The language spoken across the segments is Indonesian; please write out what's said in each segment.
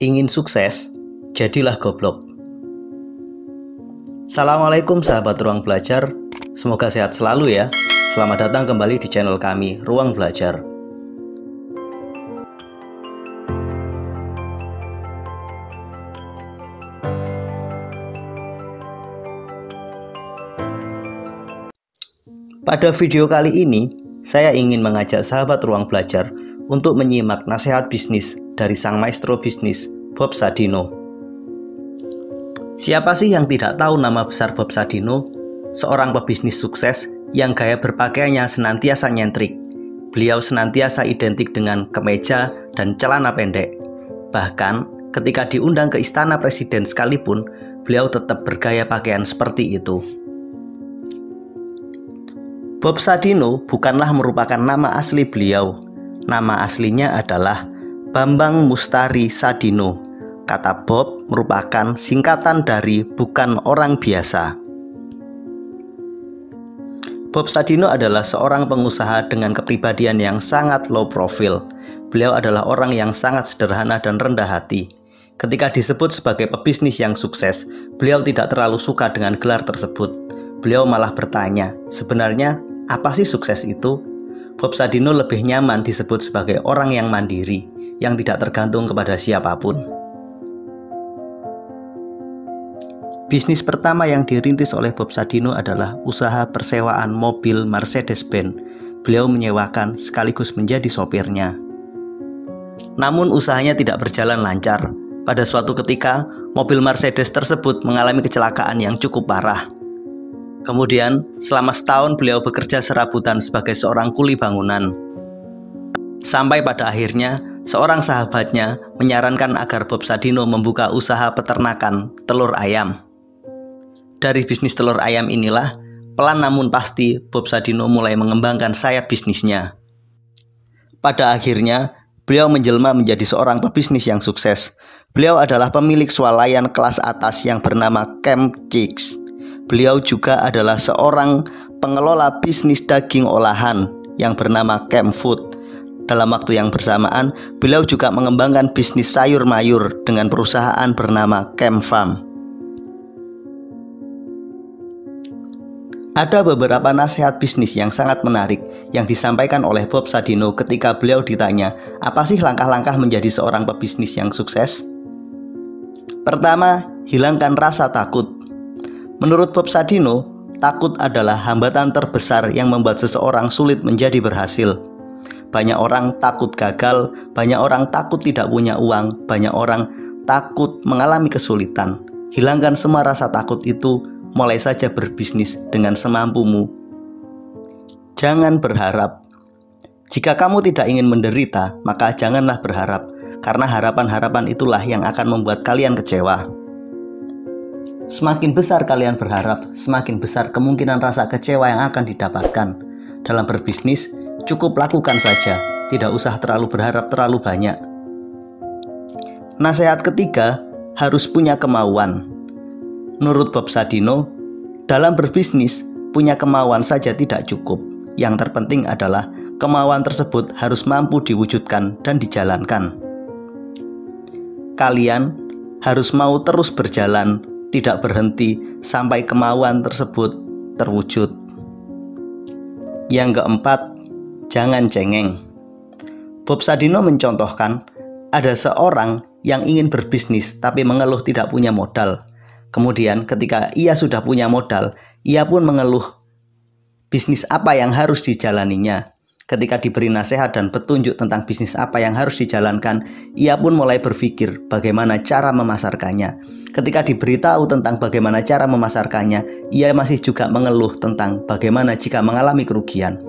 Ingin sukses, jadilah goblok. Assalamualaikum sahabat Ruang Belajar, semoga sehat selalu ya. Selamat datang kembali di channel kami, Ruang Belajar. Pada video kali ini, saya ingin mengajak sahabat Ruang Belajar untuk menyimak nasihat bisnis dari sang maestro bisnis, Bob Sadino. Siapa sih yang tidak tahu nama besar Bob Sadino? Seorang pebisnis sukses yang gaya berpakaiannya senantiasa nyentrik. Beliau senantiasa identik dengan kemeja dan celana pendek. Bahkan ketika diundang ke istana presiden sekalipun, beliau tetap bergaya pakaian seperti itu. Bob Sadino bukanlah merupakan nama asli beliau. Nama aslinya adalah Bambang Mustari Sadino. Kata Bob merupakan singkatan dari bukan orang biasa. Bob Sadino adalah seorang pengusaha dengan kepribadian yang sangat low profile. Beliau adalah orang yang sangat sederhana dan rendah hati. Ketika disebut sebagai pebisnis yang sukses, beliau tidak terlalu suka dengan gelar tersebut. Beliau malah bertanya, sebenarnya apa sih sukses itu? Bob Sadino lebih nyaman disebut sebagai orang yang mandiri, yang tidak tergantung kepada siapapun. Bisnis pertama yang dirintis oleh Bob Sadino adalah usaha persewaan mobil Mercedes-Benz. Beliau menyewakan sekaligus menjadi sopirnya. Namun usahanya tidak berjalan lancar. Pada suatu ketika, mobil Mercedes tersebut mengalami kecelakaan yang cukup parah. Kemudian, selama setahun beliau bekerja serabutan sebagai seorang kuli bangunan. Sampai pada akhirnya, seorang sahabatnya menyarankan agar Bob Sadino membuka usaha peternakan telur ayam. Dari bisnis telur ayam inilah, pelan namun pasti Bob Sadino mulai mengembangkan sayap bisnisnya. Pada akhirnya, beliau menjelma menjadi seorang pebisnis yang sukses. Beliau adalah pemilik swalayan kelas atas yang bernama Camp Chicks. Beliau juga adalah seorang pengelola bisnis daging olahan yang bernama Camp Food. Dalam waktu yang bersamaan, beliau juga mengembangkan bisnis sayur mayur dengan perusahaan bernama Camp Farm. Ada beberapa nasihat bisnis yang sangat menarik yang disampaikan oleh Bob Sadino ketika beliau ditanya, apa sih langkah-langkah menjadi seorang pebisnis yang sukses? Pertama, hilangkan rasa takut. Menurut Bob Sadino, takut adalah hambatan terbesar yang membuat seseorang sulit menjadi berhasil. Banyak orang takut gagal, banyak orang takut tidak punya uang, banyak orang takut mengalami kesulitan. Hilangkan semua rasa takut itu, mulai saja berbisnis dengan semampumu. Jangan berharap. Jika kamu tidak ingin menderita, maka janganlah berharap, karena harapan-harapan itulah yang akan membuat kalian kecewa. Semakin besar kalian berharap, semakin besar kemungkinan rasa kecewa yang akan didapatkan. Dalam berbisnis, cukup lakukan saja, tidak usah terlalu berharap terlalu banyak. Nasihat ketiga, harus punya kemauan. Menurut Bob Sadino, dalam berbisnis, punya kemauan saja tidak cukup. Yang terpenting adalah kemauan tersebut harus mampu diwujudkan dan dijalankan. Kalian harus mau terus berjalan, tidak berhenti sampai kemauan tersebut terwujud. Yang keempat, jangan cengeng. Bob Sadino mencontohkan, ada seorang yang ingin berbisnis tapi mengeluh tidak punya modal. Kemudian ketika ia sudah punya modal, ia pun mengeluh bisnis apa yang harus dijalaninya. Ketika diberi nasihat dan petunjuk tentang bisnis apa yang harus dijalankan, ia pun mulai berpikir bagaimana cara memasarkannya. Ketika diberitahu tentang bagaimana cara memasarkannya, ia masih juga mengeluh tentang bagaimana jika mengalami kerugian.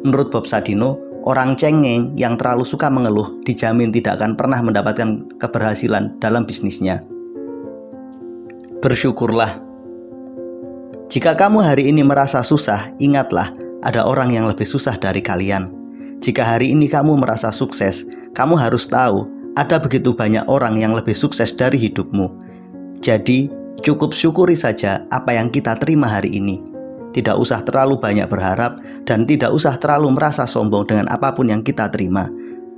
Menurut Bob Sadino, orang cengeng yang terlalu suka mengeluh dijamin tidak akan pernah mendapatkan keberhasilan dalam bisnisnya. Bersyukurlah. Jika kamu hari ini merasa susah, ingatlah, ada orang yang lebih susah dari kalian. Jika hari ini kamu merasa sukses, kamu harus tahu ada begitu banyak orang yang lebih sukses dari hidupmu. Jadi, cukup syukuri saja apa yang kita terima hari ini. Tidak usah terlalu banyak berharap dan tidak usah terlalu merasa sombong dengan apapun yang kita terima.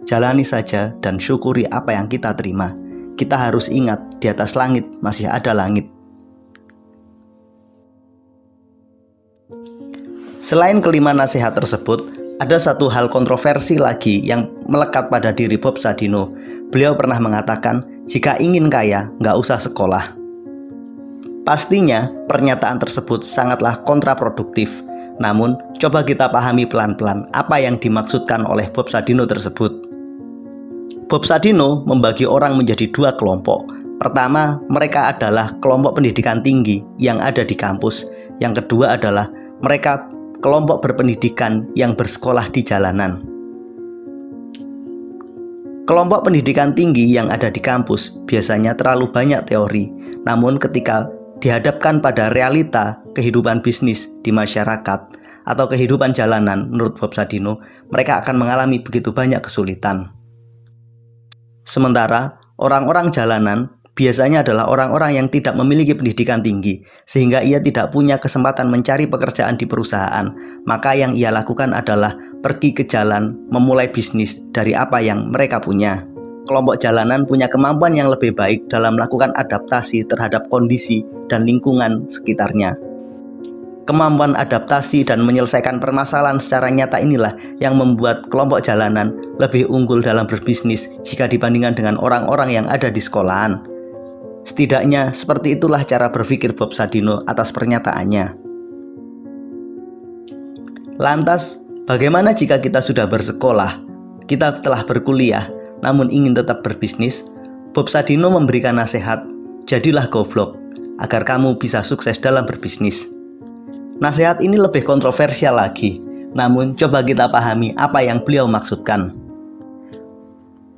Jalani saja dan syukuri apa yang kita terima. kita harus ingat di atas langit masih ada langit. Selain kelima nasihat tersebut, ada satu hal kontroversi lagi yang melekat pada diri Bob Sadino. Beliau pernah mengatakan, jika ingin kaya, nggak usah sekolah. Pastinya, pernyataan tersebut sangatlah kontraproduktif. Namun, coba kita pahami pelan-pelan apa yang dimaksudkan oleh Bob Sadino tersebut. Bob Sadino membagi orang menjadi dua kelompok. Pertama, mereka adalah kelompok pendidikan tinggi yang ada di kampus. Yang kedua adalah mereka kelompok berpendidikan yang bersekolah di jalanan. Kelompok pendidikan tinggi yang ada di kampus biasanya terlalu banyak teori. Namun ketika dihadapkan pada realita kehidupan bisnis di masyarakat atau kehidupan jalanan, menurut Bob Sadino, mereka akan mengalami begitu banyak kesulitan. Sementara orang-orang jalanan biasanya adalah orang-orang yang tidak memiliki pendidikan tinggi, sehingga ia tidak punya kesempatan mencari pekerjaan di perusahaan. Maka yang ia lakukan adalah pergi ke jalan, memulai bisnis dari apa yang mereka punya. Kelompok jalanan punya kemampuan yang lebih baik dalam melakukan adaptasi terhadap kondisi dan lingkungan sekitarnya. Kemampuan adaptasi dan menyelesaikan permasalahan secara nyata inilah yang membuat kelompok jalanan lebih unggul dalam berbisnis jika dibandingkan dengan orang-orang yang ada di sekolahan. Setidaknya seperti itulah cara berpikir Bob Sadino atas pernyataannya. Lantas, bagaimana jika kita sudah bersekolah, kita telah berkuliah, namun ingin tetap berbisnis? Bob Sadino memberikan nasihat, jadilah goblok, agar kamu bisa sukses dalam berbisnis. Nasihat ini lebih kontroversial lagi, namun coba kita pahami apa yang beliau maksudkan.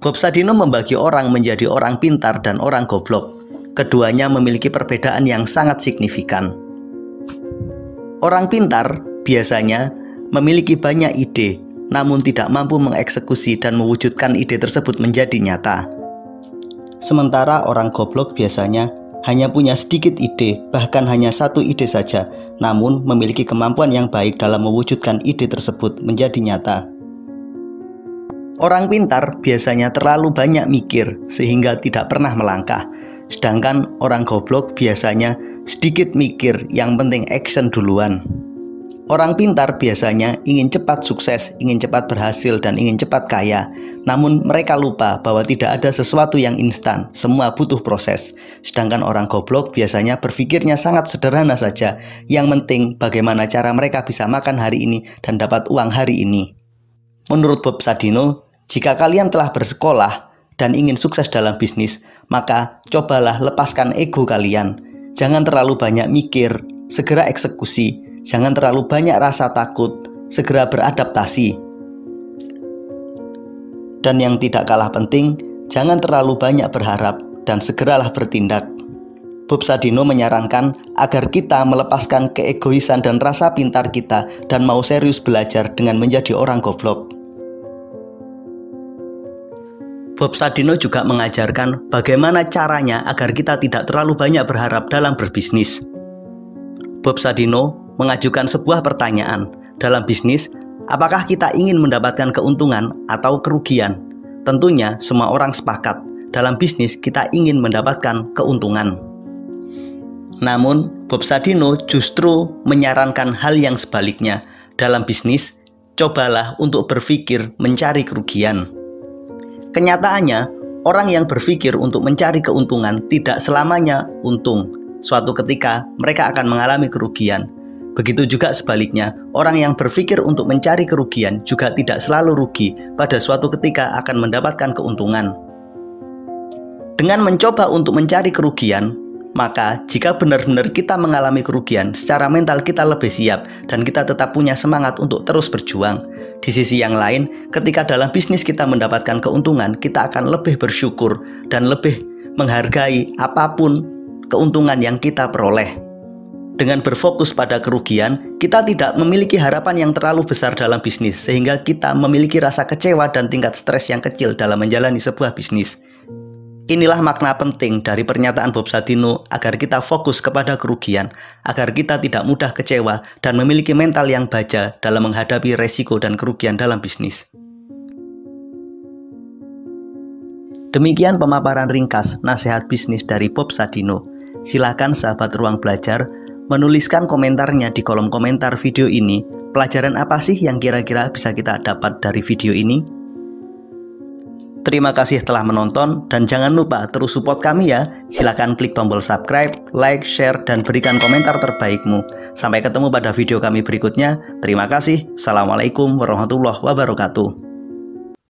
Bob Sadino membagi orang menjadi orang pintar dan orang goblok. Keduanya memiliki perbedaan yang sangat signifikan. Orang pintar biasanya memiliki banyak ide, namun tidak mampu mengeksekusi dan mewujudkan ide tersebut menjadi nyata. Sementara orang goblok biasanya hanya punya sedikit ide, bahkan hanya satu ide saja, namun memiliki kemampuan yang baik dalam mewujudkan ide tersebut menjadi nyata. Orang pintar biasanya terlalu banyak mikir sehingga tidak pernah melangkah, sedangkan orang goblok biasanya sedikit mikir, yang penting action duluan. Orang pintar biasanya ingin cepat sukses, ingin cepat berhasil, dan ingin cepat kaya. Namun mereka lupa bahwa tidak ada sesuatu yang instan, semua butuh proses. Sedangkan orang goblok biasanya berpikirnya sangat sederhana saja. Yang penting bagaimana cara mereka bisa makan hari ini dan dapat uang hari ini. Menurut Bob Sadino, jika kalian telah bersekolah dan ingin sukses dalam bisnis, maka cobalah lepaskan ego kalian. Jangan terlalu banyak mikir, segera eksekusi. Jangan terlalu banyak rasa takut, segera beradaptasi. Dan yang tidak kalah penting, jangan terlalu banyak berharap dan segeralah bertindak. Bob Sadino menyarankan agar kita melepaskan keegoisan dan rasa pintar kita dan mau serius belajar dengan menjadi orang goblok. Bob Sadino juga mengajarkan bagaimana caranya agar kita tidak terlalu banyak berharap dalam berbisnis. Bob Sadino mengajukan sebuah pertanyaan, dalam bisnis, apakah kita ingin mendapatkan keuntungan atau kerugian? Tentunya semua orang sepakat, dalam bisnis kita ingin mendapatkan keuntungan. Namun, Bob Sadino justru menyarankan hal yang sebaliknya. Dalam bisnis, cobalah untuk berpikir mencari kerugian. Kenyataannya, orang yang berpikir untuk mencari keuntungan tidak selamanya untung. Suatu ketika, mereka akan mengalami kerugian. Begitu juga sebaliknya, orang yang berpikir untuk mencari kerugian juga tidak selalu rugi, pada suatu ketika akan mendapatkan keuntungan. Dengan mencoba untuk mencari kerugian, maka jika benar-benar kita mengalami kerugian, secara mental kita lebih siap dan kita tetap punya semangat untuk terus berjuang. Di sisi yang lain, ketika dalam bisnis kita mendapatkan keuntungan, kita akan lebih bersyukur dan lebih menghargai apapun keuntungan yang kita peroleh. Dengan berfokus pada kerugian, kita tidak memiliki harapan yang terlalu besar dalam bisnis, sehingga kita memiliki rasa kecewa dan tingkat stres yang kecil dalam menjalani sebuah bisnis. Inilah makna penting dari pernyataan Bob Sadino agar kita fokus kepada kerugian, agar kita tidak mudah kecewa dan memiliki mental yang baja dalam menghadapi resiko dan kerugian dalam bisnis. Demikian pemaparan ringkas nasihat bisnis dari Bob Sadino. Silakan sahabat Ruang Belajar menuliskan komentarnya di kolom komentar video ini. Pelajaran apa sih yang kira-kira bisa kita dapat dari video ini? Terima kasih telah menonton dan jangan lupa terus support kami ya. Silakan klik tombol subscribe, like, share, dan berikan komentar terbaikmu. Sampai ketemu pada video kami berikutnya. Terima kasih. Assalamualaikum warahmatullahi wabarakatuh.